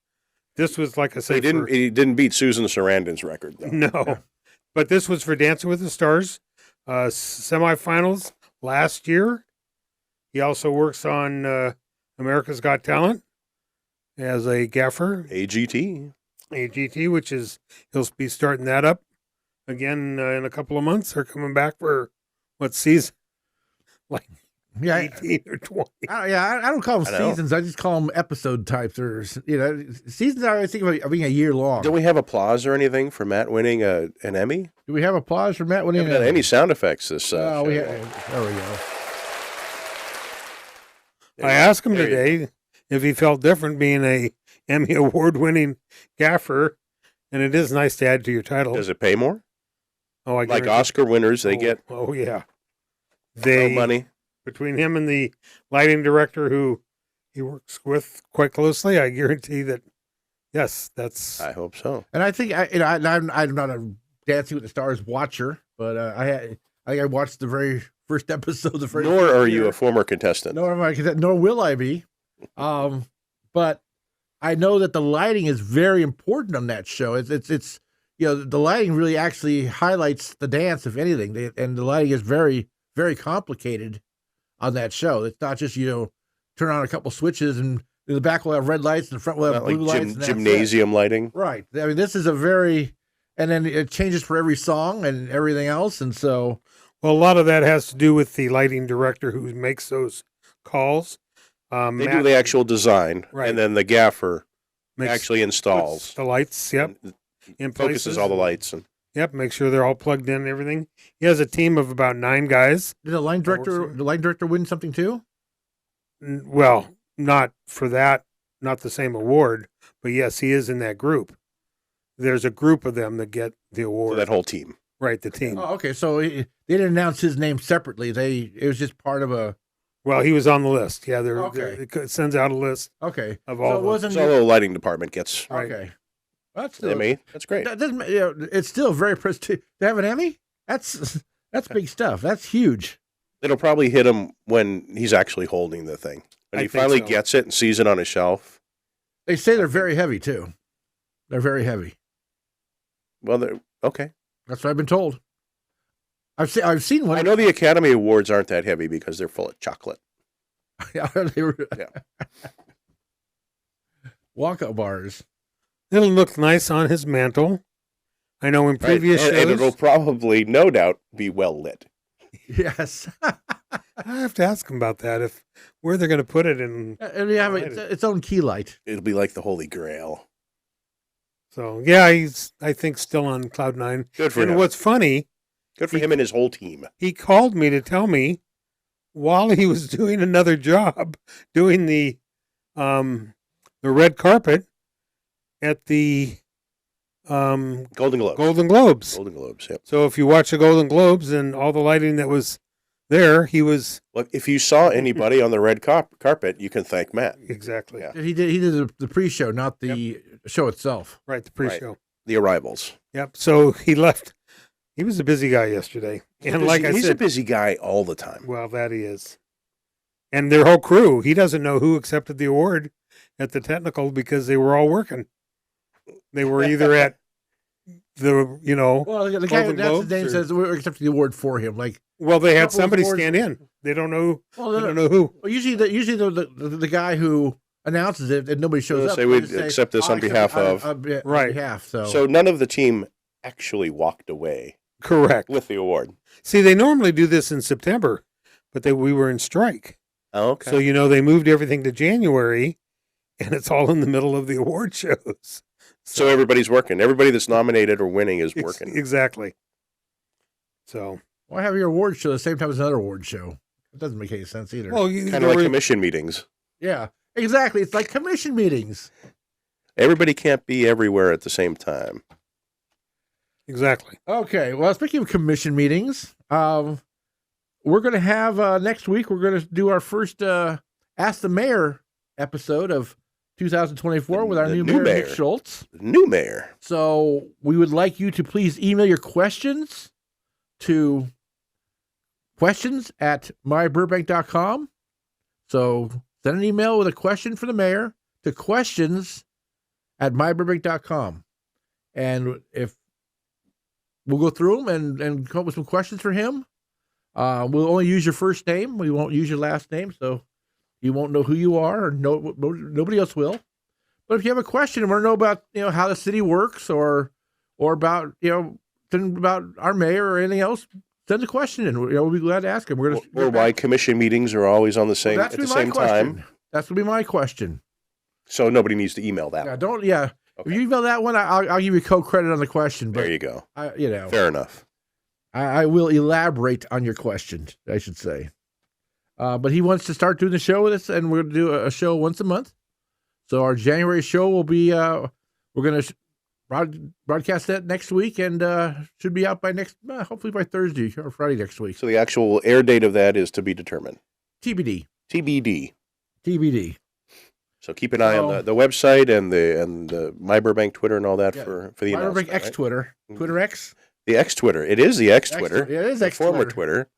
This was, like I say, He didn't beat Susan Sarandon's record, though. no. But this was for Dancing with the Stars. semifinals last year. He also works on America's Got Talent as a gaffer. AGT. AGT, which is, he'll be starting that up again in a couple of months. They're coming back for what season? Like 18 or 20. I don't call them seasons. I just call them episode types, or seasons. I always think of being a year long. Don't we have applause or anything for Matt winning an Emmy? Do we have applause for Matt winning? We haven't had any sound effects this. There we go. I asked him today if he felt different being a Emmy award-winning gaffer, and it is nice to add to your title. Does it pay more? Oh, like Oscar winners, they get. Oh yeah, money. Between him and the lighting director, who he works with quite closely, I guarantee that. Yes, that's. I hope so. And I think I'm not a Dancing with the Stars watcher, but I watched the very first episode. Nor are you a former contestant. Nor will I be. But I know that the lighting is very important on that show. It's the lighting really actually highlights the dance, if anything, and the lighting is very, very complicated on that show. It's not just turn on a couple switches and in the back will have red lights and the front will have blue lights. Gymnasium lighting, right? I mean, this is and then it changes for every song and everything else, and so. Well, a lot of that has to do with the lighting director who makes those calls. They do the actual design, right, and then the gaffer actually installs the lights. Yep, and focuses all the lights and. Yep, make sure they're all plugged in and everything. He has a team of about 9 guys. Did the line director win something too? Well, not for that, not the same award, but yes, he is in that group. There's a group of them that get the award. So that whole team. Right, the team. Oh, okay, so they didn't announce his name separately. It was just part of a. Well, he was on the list. Yeah, it sends out a list. Okay, of all. So it wasn't the whole lighting department gets. Right. Okay. That's still, Emmy. That's great. It's still very prestigious to have an Emmy. That's big stuff. That's huge. It'll probably hit him when he's actually holding the thing. When he finally gets it and sees it on his shelf. They say they're very heavy too. They're very heavy. Well, they're okay. That's what I've been told. I've seen one. I know the Academy Awards aren't that heavy because they're full of chocolate. Yeah. Wonka bars. It'll look nice on his mantle. I know in previous shows. And it'll probably, no doubt, be well lit. Yes. I have to ask him about that, where they're going to put it in. It'll have its own key light. It'll be like the Holy Grail. So, yeah, he's, I think, still on Cloud 9. Good for him. And what's funny. Good for him and his whole team. He called me to tell me while he was doing another job, doing the red carpet at the Golden Globes. Golden Globes. Golden Globes, yep. So if you watch the Golden Globes and all the lighting that was there, he was. Well, if you saw anybody on the red carpet, you can thank Matt. Exactly. Yeah. He did the pre-show, not the show itself. Right, the pre-show. Right. The arrivals. Yep. So he left. He was a busy guy yesterday. He's a busy guy all the time. Well, that he is. And their whole crew, he doesn't know who accepted the award at the technical because they were all working. They were either at the, Well, the guy who his name says we're accepting the award for him. Well, they had somebody stand in. They don't know. Well, they don't know who. Well, usually the guy who announces it and nobody shows up. Say we'd accept this on behalf of. Right. So none of the team actually walked away. Correct. With the award. See, they normally do this in September, but we were in strike. Oh, okay. So, they moved everything to January, and it's all in the middle of the award shows. So everybody's working. Everybody that's nominated or winning is working. Exactly. So. Why have your award show the same time as another award show? It doesn't make any sense either. Well, kind of like commission meetings. Yeah, exactly. It's like commission meetings. Everybody can't be everywhere at the same time. Exactly. Okay. Well, speaking of commission meetings, we're going to have next week, we're going to do our first Ask the Mayor episode of 2024 with our new mayor, Nick Schultz. The new mayor. So we would like you to please email your questions to questions@myburbank.com. So send an email with a question for the mayor to questions@myburbank.com. And if we'll go through them and come up with some questions for him. We'll only use your first name. We won't use your last name, so you won't know who you are, or nobody else will. But if you have a question and want to know about how the city works, or about about our mayor or anything else, send a question in. We'll be glad to ask him. Or why commission meetings are always on the same at the same time. That's gonna be my question. So nobody needs to email that. Okay. If you email that one, I'll give you co-credit on the question. But there you go. Fair enough. I will elaborate on your question, I should say. But he wants to start doing the show with us, and we're going to do a show once a month. So our January show will be, we're going to broadcast that next week, and should be out by hopefully by Thursday or Friday next week. So the actual air date of that is to be determined. TBD. So keep an eye on the website and the My Burbank Twitter and all that for the announcement. My Burbank X Twitter. Twitter X? The X Twitter. It is the X Twitter. It is X Twitter. Former Twitter.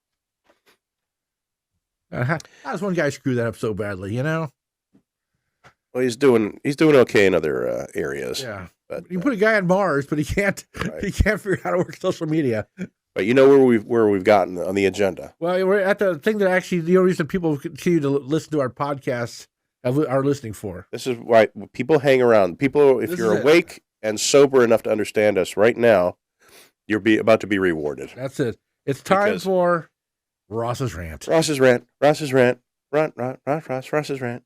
How does one guy screw that up so badly, Well, he's doing okay in other areas. Yeah. But you put a guy on Mars, but he can't figure out how to work social media. But you know where we've gotten on the agenda. Well, we're at the thing that actually the only reason people continue to listen to our podcasts are listening for. This is why people hang around. People, if you're awake and sober enough to understand us right now, you're about to be rewarded. That's it. It's time for Ross's rant. Ross's rant. Ross's rant. Ross's rant.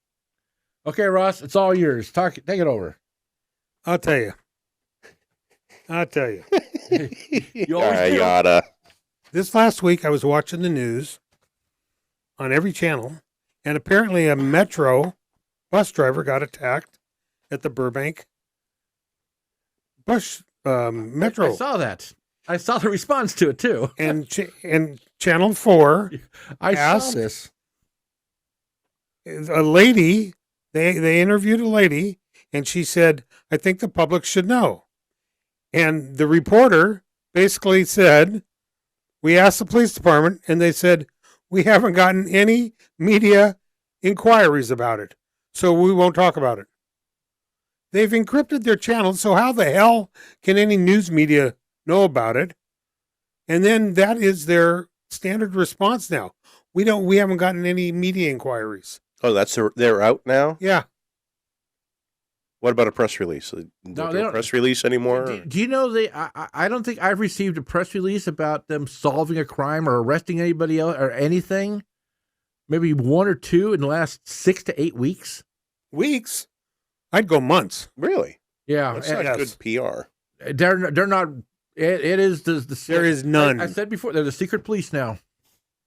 Okay, Ross, it's all yours. Take it over. I'll tell you. You always yada. This last week, I was watching the news on every channel, and apparently a Metro bus driver got attacked at the Burbank bus Metro. I saw that. I saw the response to it too. And Channel 4 saw this. A lady, they interviewed a lady, and she said, I think the public should know. And the reporter basically said, we asked the police department, and they said, we haven't gotten any media inquiries about it, so we won't talk about it. They've encrypted their channels, so how the hell can any news media know about it? And then that is their standard response now. We haven't gotten any media inquiries. Oh, they're out now? Yeah. What about a press release? No, they don't press release anymore. Do you know I don't think I've received a press release about them solving a crime or arresting anybody else or anything. Maybe one or two in the last 6 to 8 weeks. Weeks? I'd go months. Really? Yeah. That's not good PR. They're not. It is the there is none. I said before, they're the secret police now.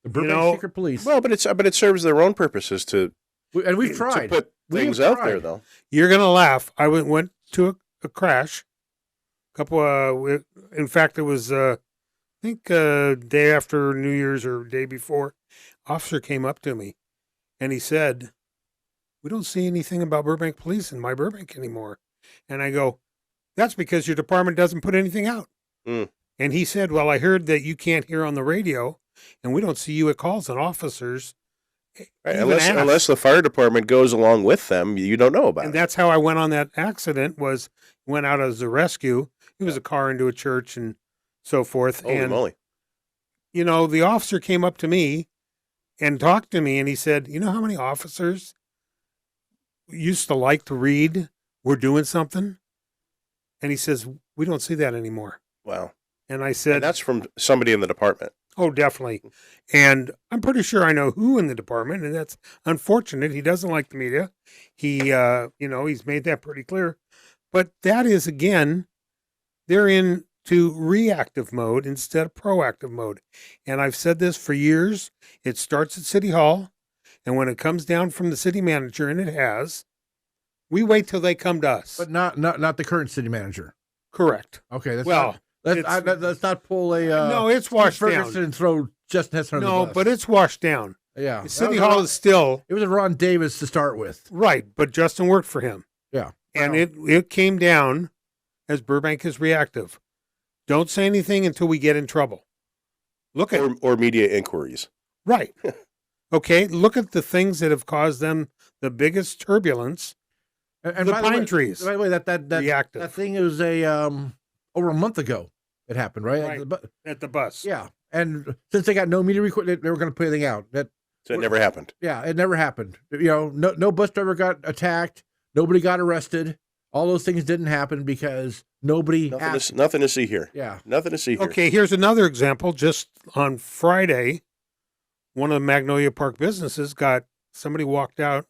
The Burbank secret police. Well, but it serves their own purposes and we've tried. To put things out there, though. You're gonna laugh. I went to a crash. In fact, it was I think day after New Year's or day before. Officer came up to me, and he said, "We don't see anything about Burbank Police in my Burbank anymore." And I go, "That's because your department doesn't put anything out." Mm. And he said, "Well, I heard that you can't hear on the radio, and we don't see you at calls on officers." Right, unless the fire department goes along with them, you don't know about it. And that's how I went on that accident. Went out as a rescue. It was a car into a church and so forth. Holy moly! The officer came up to me and talked to me, and he said, "You know how many officers used to like to read, we're doing something?" And he says, "We don't see that anymore." Wow. And I said, and that's from somebody in the department. Oh, definitely. And I'm pretty sure I know who in the department, and that's unfortunate. He doesn't like the media. He, he's made that pretty clear. But that is, again, they're into reactive mode instead of proactive mode. And I've said this for years. It starts at City Hall, and when it comes down from the city manager, and it has, we wait till they come to us. But not the current city manager. Correct. Okay. Let's not pull a no. It's washed Ferguson down and throw Justin Hester on the bus. No, but it's washed down. Yeah, City Hall is still. It was a Ron Davis to start with, right? But Justin worked for him. Yeah, and it came down as Burbank is reactive. Don't say anything until we get in trouble. Look at or media inquiries. Right. Okay. Look at the things that have caused them the biggest turbulence. And the pine trees. By the way, that thing was over a month ago. It happened, right? At the bus. Yeah. And since they got no media record, they were going to put anything out. So it never happened. Yeah, it never happened. No bus driver got attacked. Nobody got arrested. All those things didn't happen because nobody asked. Nothing to see here. Yeah. Nothing to see here. Okay, here's another example. Just on Friday, one of the Magnolia Park businesses somebody walked out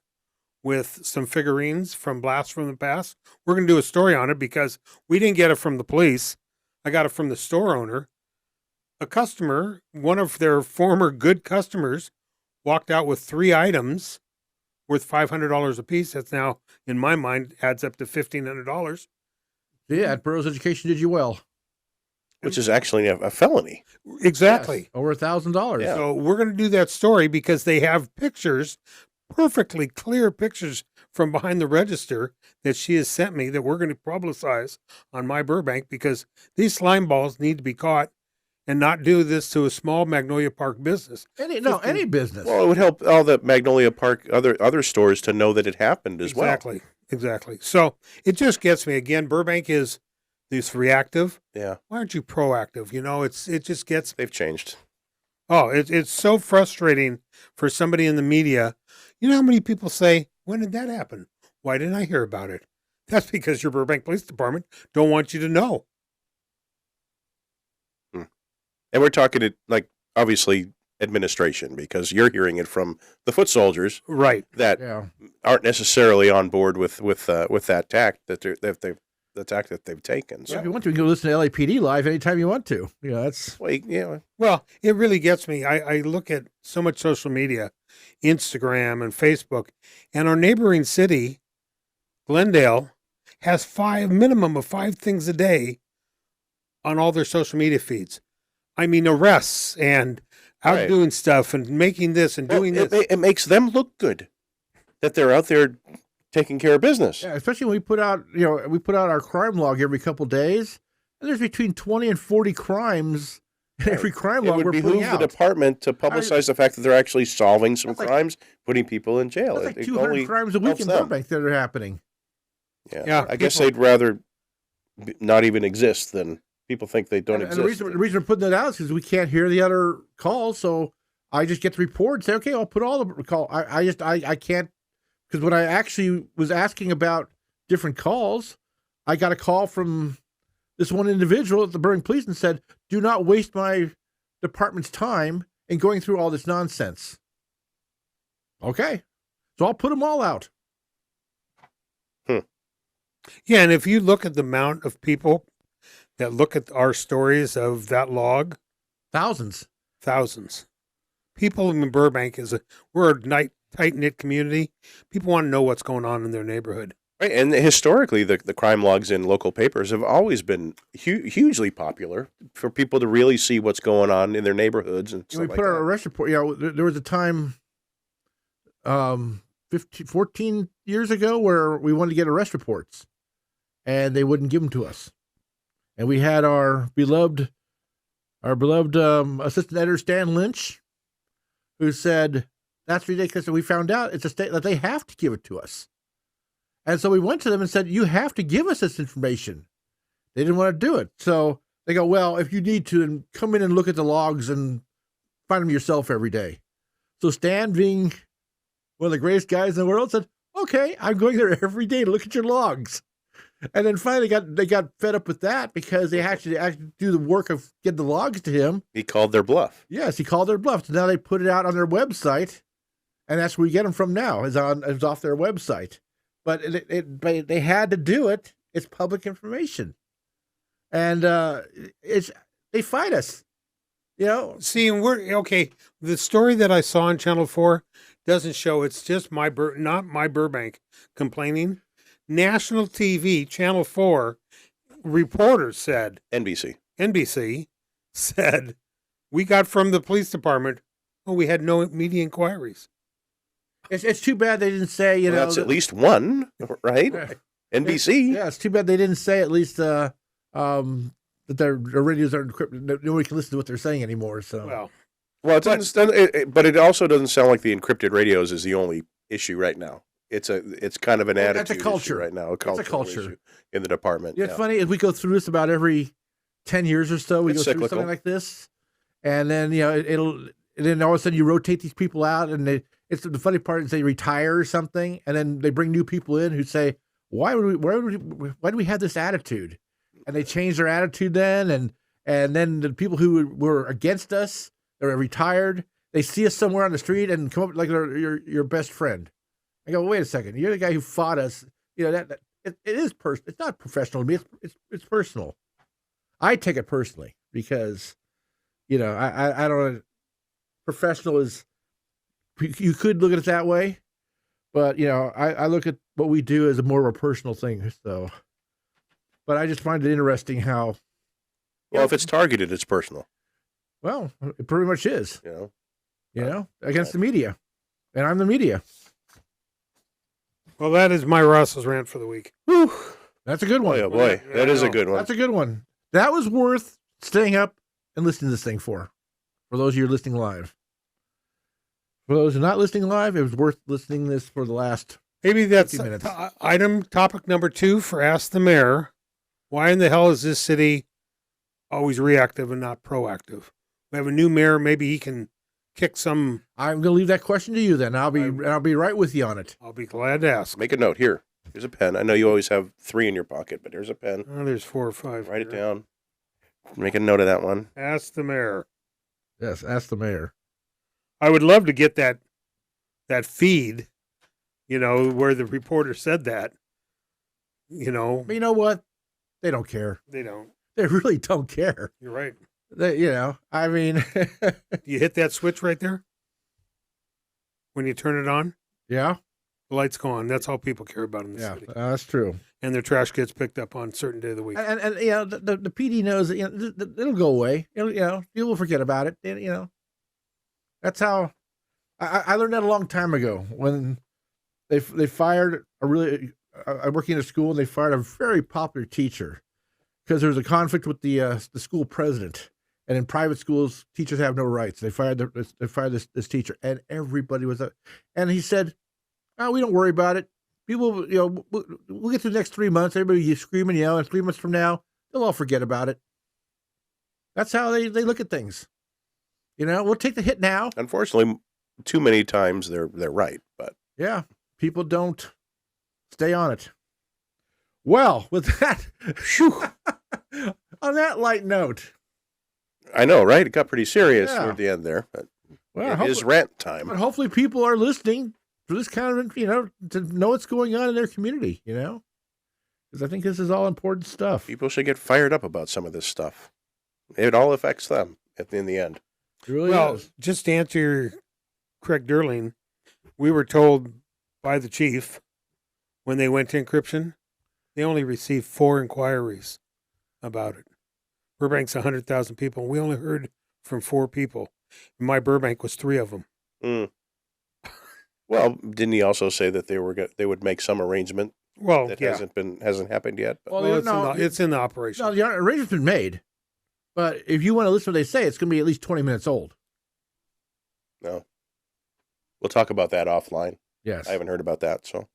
with some figurines from Blast from the Past. We're going to do a story on it because we didn't get it from the police. I got it from the store owner. A customer, one of their former good customers, walked out with 3 items worth $500 a piece. That's now, in my mind, adds up to $1,500. Yeah, at Burroughs Education did you well. Which is actually a felony. Exactly. Yes, over $1,000. Yeah. So we're going to do that story because they have pictures, perfectly clear pictures from behind the register that she has sent me that we're going to publicize on My Burbank because these slime balls need to be caught and not do this to a small Magnolia Park business. Any business. Well, it would help all the Magnolia Park other stores to know that it happened as well. Exactly. So it just gets me again. Burbank is this reactive. Yeah. Why aren't you proactive? It just gets. They've changed. Oh, it's so frustrating for somebody in the media. You know how many people say, "When did that happen? Why didn't I hear about it?" That's because your Burbank Police Department don't want you to know. And we're talking obviously administration because you're hearing it from the foot soldiers, Right? That aren't necessarily on board with that tact the tact that they've taken. So if you want to, you can go listen to LAPD live anytime you want to. That's Well, it really gets me. I look at so much social media, Instagram and Facebook, and our neighboring city, Glendale, has minimum of 5 things a day on all their social media feeds. I mean, arrests and out doing stuff and making this and doing this. It makes them look good that they're out there taking care of business. Yeah, especially when we put out our crime log every couple of days, and there's between 20 and 40 crimes in every crime log we're putting out. It would behoove the department to publicize the fact that they're actually solving some crimes, putting people in jail. That's like 200 crimes a week in Burbank that are happening. Yeah, I guess they'd rather not even exist than people think they don't exist. The reason we're putting that out is because we can't hear the other calls, so I just get the report and say, okay, I'll put all the call. I can't, because when I actually was asking about different calls, I got a call from this one individual at the Burbank Police and said, do not waste my department's time in going through all this nonsense. Okay, so I'll put them all out. Yeah, and if you look at the amount of people that look at our stories of that log, thousands. People in Burbank we're a tight-knit community. People want to know what's going on in their neighborhood. Right, and historically, the crime logs in local papers have always been hugely popular for people to really see what's going on in their neighborhoods and stuff we put our arrest report. There was a time, 14 years ago, where we wanted to get arrest reports, and they wouldn't give them to us. And we had our beloved assistant editor, Stan Lynch, who said, that's ridiculous. And we found out it's a state that they have to give it to us. And so we went to them and said, you have to give us this information. They didn't want to do it. So they go, well, if you need to, then come in and look at the logs and find them yourself every day. So Stan, being one of the greatest guys in the world, said, okay, I'm going there every day to look at your logs. And then finally they got fed up with that because they actually do the work of getting the logs to him. He called their bluff. Yes, he called their bluff. So now they put it out on their website, and that's where we get them from now. Is off their website. But they had to do it. It's public information, and they fight us. See, and we're okay. The story that I saw on Channel 4 doesn't show. It's just not My Burbank complaining. National TV, Channel 4, reporters said, NBC said, we got from the police department, we had no media inquiries. It's too bad they didn't say, that's at least one, right? NBC. Yeah, it's too bad they didn't say at least that their radios are encrypted. Nobody can listen to what they're saying anymore. So but it also doesn't sound like the encrypted radios is the only issue right now. It's kind of an attitude. That's a culture issue right now. It's a culture issue in the department. It's funny, if we go through this about every 10 years or so, we It's go cyclical. through something like this, and then and then all of a sudden you rotate these people out, and it's the funny part is they retire or something, and then they bring new people in who say, why do we have this attitude? And they change their attitude then, and then the people who were against us, they're retired, they see us somewhere on the street and come up like your best friend. I go, wait a second, you're the guy who fought us. It is personal. It's not professional to me. It's personal. I take it personally because, I don't. Professional is. You could look at it that way, but I look at what we do as more of a personal thing. So, but I just find it interesting how. Well, if it's targeted, it's personal. Well, it pretty much is. Against the media, and I'm the media. Well, that is my Ross's rant for the week. Whew. That's a good one. Oh boy, that is a good one. That's a good one. That was worth staying up and listening to this thing for those of you listening live. For those who are not listening live, it was worth listening to this for the last Maybe that's 50 minutes. Topic number 2 for Ask the Mayor. Why in the hell is this city always reactive and not proactive? We have a new mayor. Maybe he can kick some. I'm going to leave that question to you then. I'll be right with you on it. I'll be glad to ask. Make a note here. Here's a pen. I know you always have 3 in your pocket, but here's a pen. Oh, there's 4 or 5. Write it down. Make a note of that one. Ask the mayor. Yes, ask the mayor. I would love to get that feed, where the reporter said that. But you know what? They don't care. They don't. They really don't care. You're right. I mean. You hit that switch right there? When you turn it on? Yeah. The light's go on. That's all people care about in the city. That's true. And their trash gets picked up on a certain day of the week. And the PD knows that it'll go away. People will forget about it. That's how I learned that a long time ago when they fired I'm working in a school and they fired a very popular teacher because there was a conflict with the school president. And in private schools, teachers have no rights. They fired this teacher, and everybody was up. And he said, "Oh, we don't worry about it. People, we'll get through the next 3 months. Everybody scream and yell, and 3 months from now, they'll all forget about it." That's how they look at things. We'll take the hit now. Unfortunately, too many times they're right, but yeah, people don't stay on it. Well, with that, on that light note, I know, right? It got pretty serious toward the end there, but it is rant time. But hopefully, people are listening for this kind of, to know what's going on in their community, because I think this is all important stuff. People should get fired up about some of this stuff. It all affects them in the end. It really does. Just to answer Craig Durling, we were told by the chief when they went to encryption, they only received 4 inquiries about it. Burbank's 100,000 people. We only heard from 4 people. My Burbank was 3 of them. Mm. Well, didn't he also say that they would make some arrangement? Well, that hasn't happened yet. But. It's in the operation. No, the arrangement's been made. But if you want to listen to what they say, it's going to be at least 20 minutes old. No. We'll talk about that offline. Yes. I haven't heard about that, so.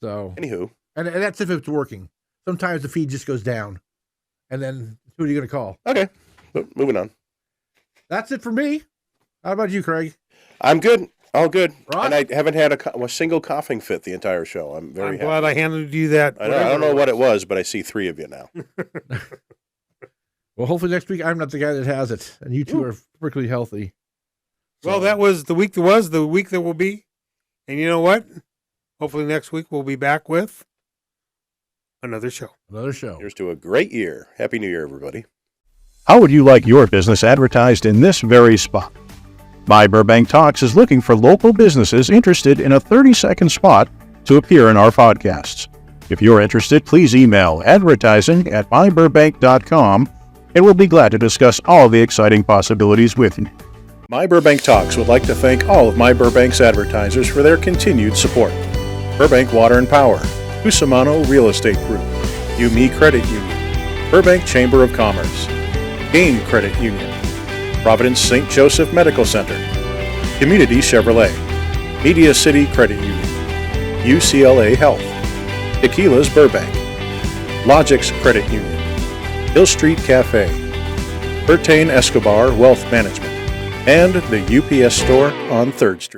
Anywho. And that's if it's working. Sometimes the feed just goes down. And then who are you going to call? Okay. Moving on. That's it for me. How about you, Craig? I'm good. All good. Ross? And I haven't had a single coughing fit the entire show. I'm very happy. Glad I handed you that. I don't know what it was, but I see 3 of you now. Well, hopefully next week I'm not the guy that has it, and you two are perfectly healthy. Well, that was the week that was, the week that will be. And you know what? Hopefully next week we'll be back with another show. Here's to a great year. Happy New Year, everybody. How would you like your business advertised in this very spot? My Burbank Talks is looking for local businesses interested in a 30-second spot to appear in our podcasts. If you're interested, please email advertising@myburbank.com, and we'll be glad to discuss all the exciting possibilities with you. My Burbank Talks would like to thank all of My Burbank's advertisers for their continued support. Burbank Water and Power, Cusimano Real Estate Group, UME Credit Union, Burbank Chamber of Commerce, Gain Credit Union, Providence St. Joseph Medical Center, Community Chevrolet, Media City Credit Union, UCLA Health, Tequila's Burbank, Logix Credit Union, Hill Street Cafe, Bertain Escobar Wealth Management, and the UPS Store on 3rd Street.